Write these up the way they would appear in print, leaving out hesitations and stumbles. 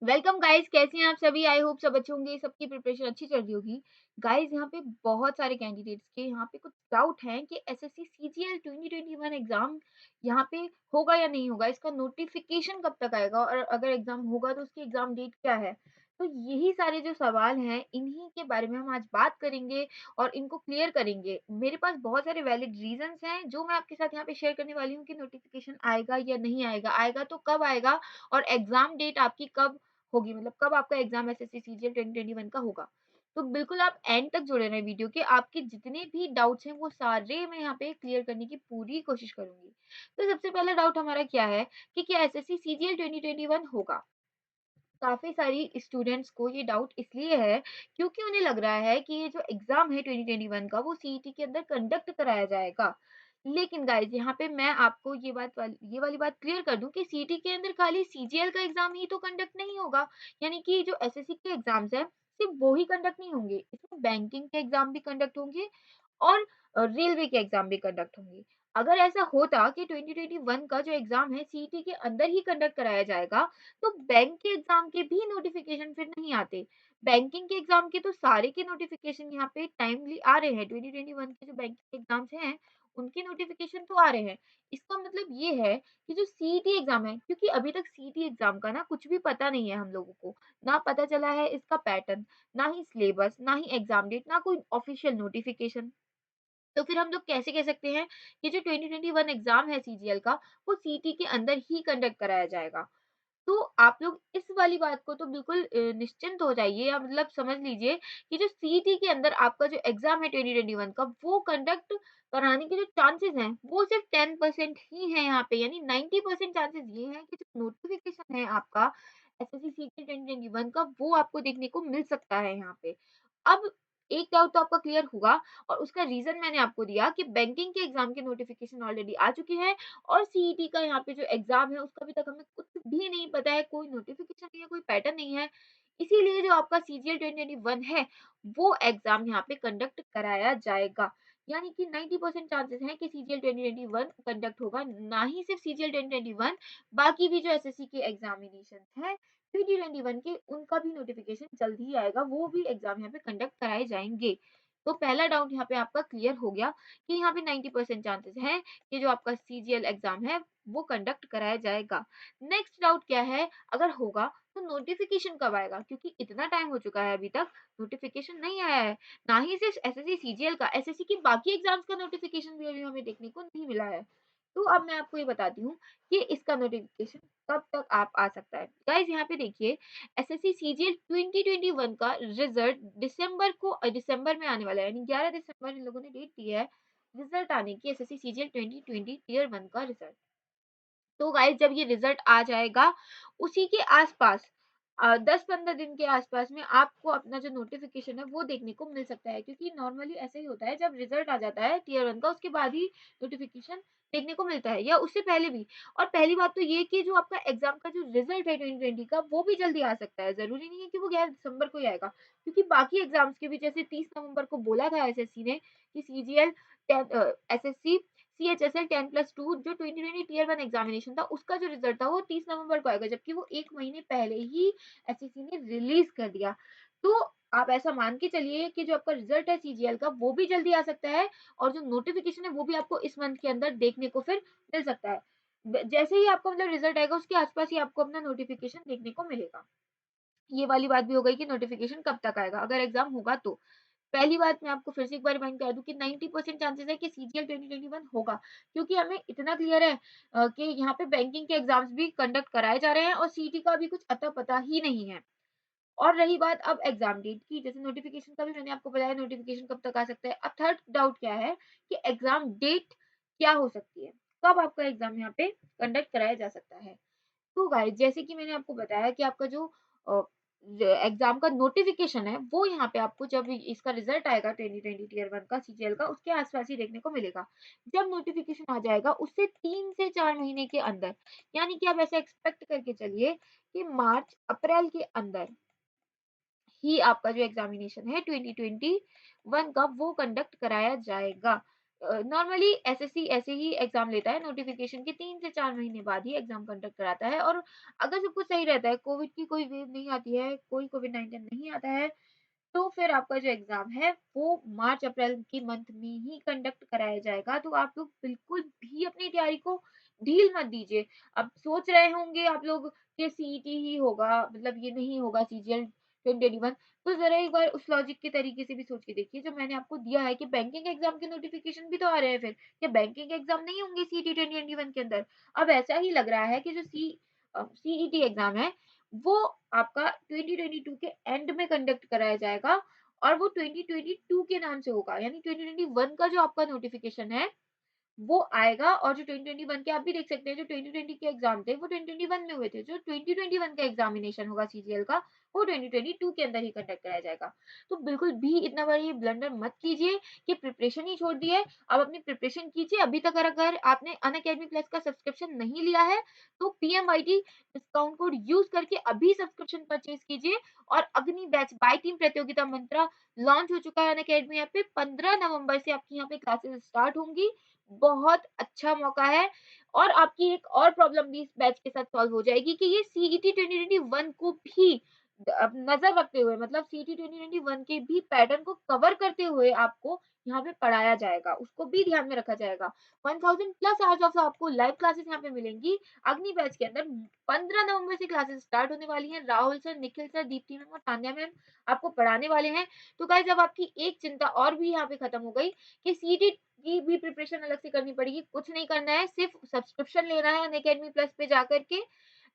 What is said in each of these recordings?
Welcome guys, कैसे हैं आप सभी। आई होप सब अच्छे होंगे, सबकी प्रिपरेशन अच्छी चल रही होगी। गाइस यहाँ पे बहुत सारे कैंडिडेट्स के यहाँ पे कुछ डाउट हैं कि एसएससी सीजीएल 2021 एग्जाम यहाँ पे होगा या नहीं होगा, इसका नोटिफिकेशन कब तक आएगा और अगर एग्जाम होगा तो उसकी एग्जाम डेट क्या है। तो यही सारे जो सवाल हैं इन्हीं के बारे में हम आज बात करेंगे और इनको क्लियर करेंगे। मेरे पास बहुत सारे वैलिड रीजंस हैं जो मैं आपके साथ यहाँ पे शेयर करने वाली हूँ कि नोटिफिकेशन आएगा या नहीं आएगा, आएगा तो कब आएगा और एग्जाम डेट आपकी कब होगी, मतलब कब आपका एग्जाम एसएससी सीजीएल 2021 का होगा। तो बिल्कुल आप एंड तक जुड़े रहें वीडियो के, आपके जितने भी डाउट्स हैं वो सारे मैं यहाँ पे क्लियर करने की पूरी कोशिश करूंगी। तो सबसे पहला डाउट हमारा क्या है कि क्या एसएससी सीजीएल 2021 होगा। काफ़ी सारी स्टूडेंट्स को ये डाउट इसलिए है क्योंकि उन्हें लग रहा है कि ये जो एग्ज़ाम है 2021 का वो सीईटी के अंदर कंडक्ट कराया जाएगा। लेकिन गाइज़ यहाँ पे मैं आपको ये वाली बात क्लियर कर दूँ कि सीईटी के अंदर खाली सीजीएल का एग्ज़ाम ही तो कंडक्ट नहीं होगा। यानी कि जो एसएससी के एग्ज़ाम्स हैं सिर्फ़ वो ही कंडक्ट नहीं होंगे, इसमें बैंकिंग के एग्ज़ाम भी कंडक्ट होंगे और रेलवे के एग्ज़ाम भी कंडक्ट होंगे। अगर ऐसा होता कि 2021 का जो एग्ज़ाम है सीईटी के अंदर ही कंडक्ट कराया जाएगा, तो बैंक के एग्ज़ाम के भी नोटिफ़िकेशन फिर नहीं आते। बैंकिंग के एग्ज़ाम के तो सारे के नोटिफ़िकेशन यहाँ पे टाइमली आ रहे हैं, 2021 के जो बैंकिंग एग्ज़ाम्स हैं, उनके नोटिफ़िकेशन तो आ रहे हैं। इसका मतलब ये है कि जो सीईटी एग्ज़ाम है, क्योंकि अभी तक सीईटी एग्ज़ाम का ना कुछ भी पता नहीं है हम लोगों को, ना पता चला है इसका पैटर्न, ना ही सिलेबस, ना ही एग्ज़ाम डेट, ना कोई ऑफ़िशियल नोटिफ़िकेशन। तो फिर हम लोग कैसे कह सकते हैं कि जो 2021 एग्ज़ाम है सीजीएल का, वो सीईटी के अंदर ही कंडक्ट कराया जाएगा। तो आप लोग इस वाली बात को तो बिल्कुल निश्चिंत हो जाइए या मतलब समझ लीजिए कि जो सीईटी के अंदर आपका जो एग्ज़ाम है 2021 का, वो कंडक्ट कराने के जो चांसेस हैं, वो सिर्फ़ 10% ही हैं यहाँ पे। यानी 90% चांसेस ये हैं कि जो नोटिफ़िकेशन है आपका एसएससी सीजीएल 2021 का, वो आपको देखने को मिल सकता है यहाँ पे। अब एक डाउट तो आपका क्लियर हुआ और उसका रीज़न मैंने आपको दिया कि बैंकिंग के एग्ज़ाम के नोटिफ़िकेशन ऑलरेडी आ चुके हैं और सीईटी का यहाँ पे जो एग्ज़ाम है उसका अभी तक हमें कुछ भी नहीं पता है, कोई नोटिफ़िकेशन नहीं है, कोई पैटर्न नहीं है। इसीलिए जो आपका सीजीएल 2021 है, वो एग्ज़ाम यहाँ पे कंडक्ट कराया जाएगा। यानी कि 90% चांसेस हैं कि सीजीएल 2021 कंडक्ट होगा, ना ही सिर्फ़ सीजीएल 2021, बाकी भी जो एसएससी के एग्ज़ामिनेशंस हैं 2021 के, उनका भी नोटिफ़िकेशन जल्द ही आएगा, वो भी एग्ज़ाम यहाँ पे कंडक्ट कराए जाएँगे। तो पहला डाउट यहाँ पे आपका क्लियर हो गया कि यहाँ पे 90% चांसेस हैं कि जो आपका सीजीएल एग्ज़ाम है, वो कंडक्ट कराया जाएगा। नेक्स्ट डाउट क्या है, अगर होगा तो नोटिफ़िकेशन कब आएगा? क्योंकि इतना टाइम हो चुका है अभी तक नोटिफ़िकेशन नहीं आया है। ना ही सिर्फ़ एसएससी सीजीएल का, एसएससी के बाकी एग्ज़ाम्स का नोटिफ़िकेशन भी अभी हमें देखने को नहीं मिला है। तो अब मैं आपको ये बताती हूँ कि इसका नोटिफ़िकेशन कब तक आप आ सकता है। गाइज़ यहाँ पे देखिए, एसएससी सीजीएल 2021 का रिज़ल्ट दिसंबर में आने वाला है, यानी 11 दिसंबर इन लोगों ने डेट दी है रिज़ल्ट आने की, एसएससी सीजीएल 2020 टियर 1 का रिज़ल्ट। तो गाइस जब ये रिजल्ट आ जाएगा उसी के आसपास 10-15 दिन के आसपास में आपको अपना जो नोटिफिकेशन है वो देखने को मिल सकता है, क्योंकि नॉर्मली ऐसा ही होता है, जब रिजल्ट आ जाता है टियर 1 का उसके बाद ही नोटिफिकेशन देखने को मिलता है या उससे पहले भी। और पहली बात तो ये कि जो आपका एग्जाम का जो रिजल्ट है 2020 का वो भी जल्दी आ सकता है, जरूरी नहीं है कि वो 11 दिसंबर को ही आएगा, क्योंकि बाकी एग्जाम्स के भी जैसे 30 नवंबर को बोला था एसएससी ने कि सीजीएल एसएससी सीएचएसएल 10+2 जो 2020 टियर 1 एग्जामिनेशन था उसका जो रिजल्ट था वो 30 नवंबर को आएगा, जबकि वो 1 महीने पहले ही एसएससी ने रिलीज़ कर दिया। तो आप ऐसा मान के चलिए कि जो आपका रिजल्ट है सीजीएल का वो भी जल्दी आ सकता है और जो नोटिफ़िकेशन है वो भी आपको इस मंथ के अंदर देखने को फिर मिल सकता है। जैसे ही आपका मतलब रिजल्ट आएगा उसके आस-पास ही आपको अपना नोटिफ़िकेशन देखने को मिलेगा। ये वाली बात भी हो गई कि नोटिफ़िकेशन कब तक आएगा अगर एग्ज़ाम होगा तो। पहली बात मैं आपको फिर से एक बार रिमाइंड करा दूँ कि 90% चांसेस है कि सीजीएल 2021 होगा, क्योंकि हमें इतना क्लियर है कि यहाँ पे बैंकिंग के एग्ज़ाम्स भी कंडक्ट कराए जा रहे हैं और सीईटी का अभी कुछ अता-पता ही नहीं है। और रही बात अब एग्ज़ाम डेट की, जैसे नोटिफ़िकेशन का भी मैंने आपको बताया नोटिफ़िकेशन कब तक आ सकता है। अब थर्ड डाउट क्या है कि एग्ज़ाम डेट क्या हो सकती है? कब आपका एग्ज़ाम यहाँ पे कंडक्ट कराया जा सकता है? तो गाइस जैसे कि मैंने आपको बताया कि आपका जो अ, एग्जाम का नोटिफिकेशन है वो यहाँ पे आपको जब इसका रिजल्ट आएगा 2020 टियर 1 का सीजीएल का उसके आसपास ही देखने को मिलेगा। जब नोटिफिकेशन आ जाएगा उससे 3 से 4 महीने के अंदर, यानी कि आप ऐसा एक्सपेक्ट करके चलिए कि मार्च अप्रैल के अंदर ही आपका जो एग्जामिनेशन है 2021 का वो कंडक्ट कराया जाएगा। नॉर्मली एसएससी ऐसे ही एग्ज़ाम लेता है, नोटिफ़िकेशन के 3 से 4 महीने बाद ही एग्ज़ाम कंडक्ट कराता है और अगर सब कुछ सही रहता है, कोविड की कोई वेव नहीं आती है, कोई कोविड-19 नहीं आता है, तो फिर आपका जो एग्ज़ाम है वो मार्च-अप्रैल की मंथ में ही कंडक्ट कराया जाएगा। तो आप लोग बिल्कुल भी अपनी तैयारी को ढील मत दीजिए। अब सोच रहे होंगे आप लोग कि सीईटी ही होगा, मतलब ये नहीं होगा सीजीएल 2021, तो ज़रा एक बार उस लॉजिक के तरीके से भी सोच के देखिए जो मैंने आपको दिया है कि बैंकिंग एग्ज़ाम के नोटिफ़िकेशन भी तो आ रहे हैं फिर। क्या बैंकिंग एग्ज़ाम नहीं होंगे सीईटी 2021 के अंदर? अब ऐसा ही लग रहा है कि जो सीईटी एग्ज़ाम है वो आपका 2022 के एंड में कंडक्ट कराया जाएगा और वो 2022 के नाम से होगा, यानी 2021 का जो आपका नोटिफिकेशन है वो आएगा और जो 2021 के आप भी देख सकते हैं जो 2020 के एग्जाम थे वो 2021 में हुए थे। जो 2021 का एग्जामिनेशन होगा सीजीएल का वो 2022 के अंदर ही कंडक्ट कराया जाएगा। तो बिल्कुल भी इतना बड़ा ये ब्लंडर मत कीजिए कि प्रिपरेशन ही छोड़ दी है। अब अपनी प्रिपरेशन कीजिए। अभी तक अगर आपने अनअकैडमी प्लस का सब्सक्रिप्शन नहीं लिया है तो पीएमवाईटी डिस्काउंट कोड यूज़ करके अभी सब्सक्रिप्शन परचेज़ कीजिए और अग्नि बैच बाय टीम प्रतियोगिता मंत्रा लॉन्च हो चुका है अनअकैडमी ऐप पे। 15 नवंबर से आपकी यहाँ पे क्लासेस स्टार्ट होंगी। बहुत अच्छा मौका है और आपकी एक और प्रॉब्लम भी इस बैच के साथ सॉल्व हो जाएगी कि ये सीईटी 2021 को भी अब नज़र रखते हुए, मतलब सीईटी 2021 के भी पैटर्न को कवर करते हुए आपको यहाँ पे पढ़ाया जाएगा, उसको भी ध्यान में रखा जाएगा। 1000 प्लस आवर्स ऑफ आपको लाइव क्लासेस यहाँ पे मिलेंगी। अग्नि बैच के अंदर 15 नवंबर से क्लासेस स्टार्ट होने वाली हैं। Rahul sir, Nikhil sir, Deepti ma'am और तान्या मैम आपको पढ़ाने वाले हैं। तो गाइस अब आपकी एक चिंता और भी यहाँ पे खत्म हो गई कि सीईटी की भी प्रिपरेशन अलग से करनी पड़ेगी। कुछ नहीं करना है, सिर्फ सब्सक्रिप्शन लेना है अनअकैडमी प्लस पे जाकर के,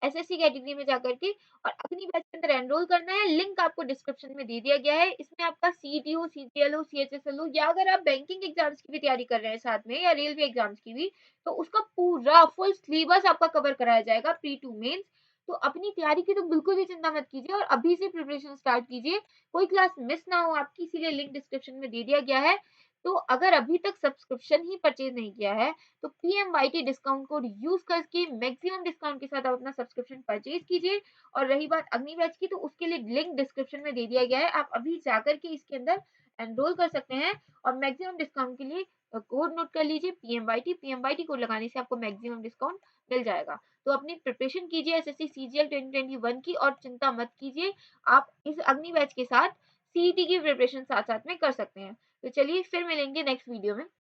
एसएससी कैटेगरी में जाकर के और अपनी बैच के अंदर एनरोल करना है। लिंक आपको डिस्क्रिप्शन में दे दिया गया है। इसमें आपका सीईटी हो, सीजीएल हो, सीएचएसएल हो या अगर आप बैंकिंग एग्जाम्स की भी तैयारी कर रहे हैं साथ में या रेलवे एग्जाम्स की भी, तो उसका पूरा फुल सिलेबस आपका कवर कराया जाएगा प्री टू मेंस। तो अपनी तैयारी की तो बिल्कुल भी चिंता मत कीजिए और अभी से प्रिपरेशन स्टार्ट कीजिए। कोई क्लास मिस ना हो आपकी, इसीलिए लिंक डिस्क्रिप्शन में दे दिया गया है। तो अगर अभी तक सब्सक्रिप्शन ही परचेज़ नहीं किया है, तो पीएमवाईटी डिस्काउंट कोड यूज़ करके मैक्सिमम डिस्काउंट के साथ आप अपना सब्सक्रिप्शन परचेज़ कीजिए। और रही बात अग्नि बैच की, तो उसके लिए लिंक डिस्क्रिप्शन में दे दिया गया है। आप अभी जाकर के इसके अंदर एनरोल कर सकते हैं और मैक्सिमम डिस्काउंट के लिए कोड नोट कर लीजिए पीएमवाईटी। पीएमवाईटी कोड लगाने से आपको मैक्सिमम डिस्काउंट मिल जाएगा। तो अपनी प्रिपरेशन कीजिए एसएससी सीजीएल 2021 की और चिंता मत कीजिए। आप इस अग्नि बैच के साथ सीईटी की प्रिपरेशन साथ-साथ में कर सकते हैं। तो चलिए फिर मिलेंगे नेक्स्ट वीडियो में।